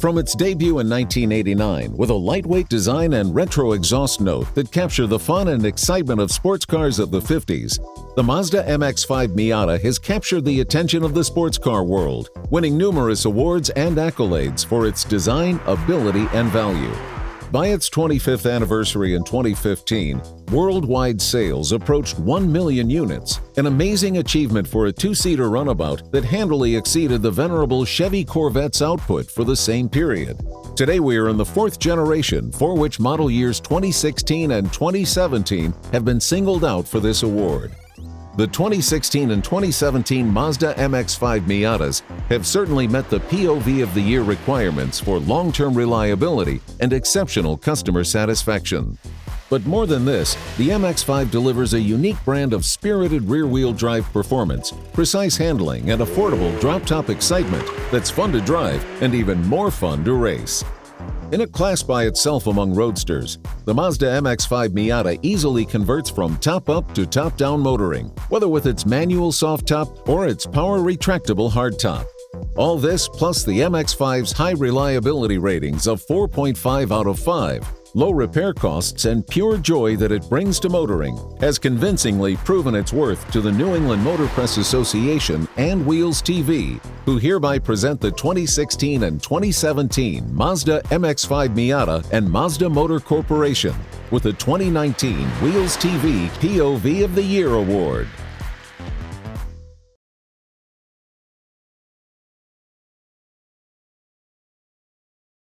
From its debut in 1989, with a lightweight design and retro exhaust note that capture the fun and excitement of sports cars of the 50s, the Mazda MX-5 Miata has captured the attention of the sports car world, winning numerous awards and accolades for its design, ability, and value. By its 25th anniversary in 2015, worldwide sales approached 1 million units, an amazing achievement for a two-seater runabout that handily exceeded the venerable Chevy Corvette's output for the same period. Today we are in the fourth generation for which model years 2016 and 2017 have been singled out for this award. The 2016 and 2017 Mazda MX-5 Miatas have certainly met the POV of the Year requirements for long-term reliability and exceptional customer satisfaction. But more than this, the MX-5 delivers a unique brand of spirited rear-wheel drive performance, precise handling, and affordable drop-top excitement that's fun to drive and even more fun to race. In a class by itself among roadsters, the Mazda MX-5 Miata easily converts from top-up to top-down motoring, whether with its manual soft top or its power retractable hard top. All this plus the MX-5's high reliability ratings of 4.5 out of 5, low repair costs, and pure joy that it brings to motoring has convincingly proven its worth to the New England Motor Press Association and WheelsTV, who hereby present the 2016 and 2017 Mazda MX-5 Miata and Mazda Motor Corporation with the 2019 WheelsTV POV of the Year Award.